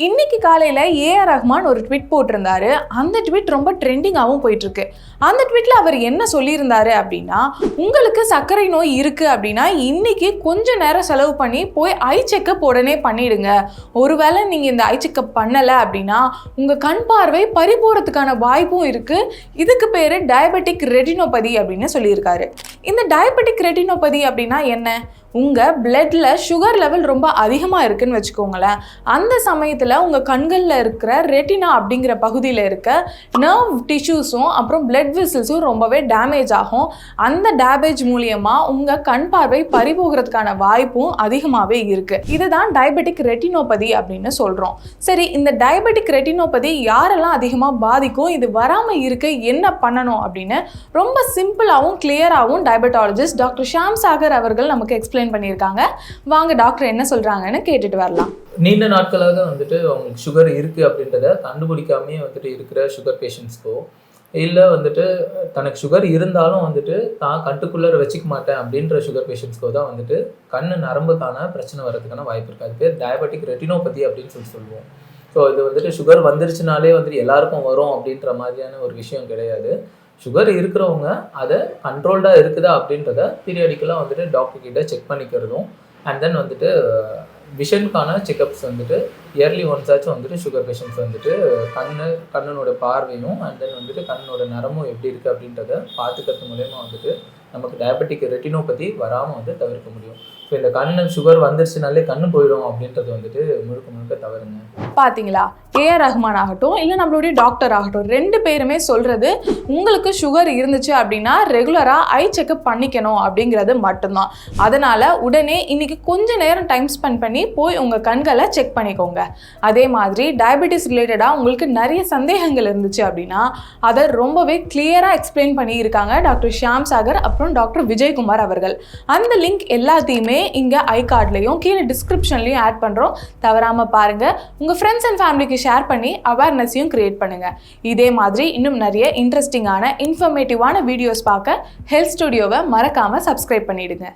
இன்னைக்கு காலையில் ஏஆர் ரஹ்மான் ஒரு ட்வீட் போட்டிருந்தாரு. அந்த ட்வீட் ரொம்ப ட்ரெண்டிங்காகவும் போயிட்டுருக்கு. அந்த ட்வீட்டில் அவர் என்ன சொல்லியிருந்தாரு அப்படின்னா, உங்களுக்கு சர்க்கரை நோய் இருக்குது அப்படின்னா இன்னைக்கு கொஞ்சம் நேரம் செலவு பண்ணி போய் ஐ செக்கப் உடனே பண்ணிடுங்க. ஒருவேளை நீங்கள் இந்த ஐ செக்கப் பண்ணலை அப்படின்னா உங்கள் கண் பார்வை பறிபோகிறதுக்கான வாய்ப்பும் இருக்குது. இதுக்கு பேர் டயபெட்டிக் ரெட்டினோபதி அப்படின்னு சொல்லியிருக்காரு. இந்த டயபெட்டிக் ரெட்டினோபதி அப்படின்னா என்ன? உங்கள் பிளட்டில் சுகர் லெவல் ரொம்ப அதிகமாக இருக்குதுன்னு வச்சுக்கோங்களேன். அந்த சமயத்தில் உங்கள் கண்களில் இருக்கிற ரெட்டினா அப்படிங்கிற பகுதியில் இருக்க நர்வ் டிஷ்யூஸும் அப்புறம் பிளட் வெசல்ஸும் ரொம்பவே டேமேஜ் ஆகும். அந்த டேமேஜ் மூலியமாக உங்கள் கண் பார்வை பறிபோகிறதுக்கான வாய்ப்பும் அதிகமாகவே இருக்குது. இதுதான் டயபெட்டிக் ரெட்டினோபதி அப்படின்னு சொல்கிறோம். சரி, இந்த டயபெட்டிக் ரெட்டினோபதி யாரெல்லாம் அதிகமாக பாதிக்கும், இது வராமல் இருக்க என்ன பண்ணணும் அப்படின்னு ரொம்ப சிம்பிளாகவும் கிளியராகவும் டயபெட்டாலஜிஸ்ட் டாக்டர் ஷாம் சாகர் அவர்கள் நமக்கு எக்ஸ்பிளைன் பண்ணியிருக்காங்க. வாங்க டாக்டர் என்ன சொல்றாங்கன்னு கேட்டுட்டு வரலாம். நீண்ட நாட்களாக அவங்களுக்கு சுகர் இருக்கு அப்படின்றத கண்டுபிடிக்காமே இருக்கிற சுகர் பேஷண்ட்ஸ்க்கோ இல்லை தனக்கு சுகர் இருந்தாலும் தான் கட்டுக்குள்ளே வச்சுக்க மாட்டேன் அப்படின்ற சுகர் பேஷண்ட்ஸ்க்கோ தான் கண்ணு நரம்புக்கான பிரச்சனை வர்றதுக்கான வாய்ப்பு இருக்குது. அதுக்கு டயபெட்டிக் ரெட்டினோபதி அப்படின்னு சொல்லுவோம். ஸோ இது சுகர் வந்துருச்சுனாலே எல்லாருக்கும் வரும் அப்படின்ற மாதிரியான ஒரு விஷயம் கிடையாது. சுகர் இருக்கிறவங்க அதை கண்ட்ரோல்டாக இருக்குதா அப்படின்றத பீரியாடிக்கலாக டாக்டர் கிட்ட செக் பண்ணிக்கிறதும் அண்ட் தென் விஷனுக்கான செக்கப்ஸ் இயர்லி ஒன்ஸாச்சும் சுகர் பேஷண்ட்ஸ் கண்ணனோட பார்வையும் அண்ட் தென் கண்ணனோட நரமும் எப்படி இருக்குது அப்படின்றத பார்த்துக்கிறது மூலயமா நமக்கு டயபெட்டிக் ரெட்டினோபதி வராமல் தவிர்க்க முடியும். ஸோ இந்த கண்ணு சுகர் வந்துருச்சுனாலே கண்ணு போயிடும் அப்படின்றது முழுக்க முழுக்க தவறுங்க. பார்த்தீங்களா, ஏஆர் ரஹ்மான் ஆகட்டும் இல்லை நம்மளுடைய டாக்டர் ஆகட்டும், ரெண்டு பேருமே சொல்கிறது உங்களுக்கு சுகர் இருந்துச்சு அப்படின்னா ரெகுலராக ஐ செக்கப் பண்ணிக்கணும் அப்படிங்கிறது மட்டும்தான். அதனால் உடனே இன்றைக்கி கொஞ்சம் நேரம் டைம் ஸ்பெண்ட் பண்ணி போய் உங்கள் கண்களை செக் பண்ணிக்கோங்க. அதே மாதிரி டயபெட்டிஸ் ரிலேட்டடாக உங்களுக்கு நிறைய சந்தேகங்கள் இருந்துச்சு அப்படின்னா அதை ரொம்பவே கிளியராக எக்ஸ்பிளைன் பண்ணியிருக்காங்க டாக்டர் ஷாம் சாகர் அப்புறம் டாக்டர் விஜயகுமார் அவர்கள். அந்த லிங்க் எல்லாத்தையுமே இங்கே ஐ கார்ட்லையும் கீழே டிஸ்கிரிப்ஷன்லையும் ஆட் பண்ணுறோம். தவறாமல் பாருங்கள். உங்கள் ஃப்ரெண்ட்ஸ் அண்ட் ஃபேமிலிக்கு ஷேர் பண்ணி அவேர்னஸையும் கிரியேட் பண்ணுங்கள். இதே மாதிரி இன்னும் நிறைய இன்ட்ரெஸ்டிங்கான இன்ஃபர்மேட்டிவான வீடியோஸ் பார்க்க ஹெல்த் ஸ்டுடியோவை மறக்காமல் சப்ஸ்கிரைப் பண்ணிவிடுங்க.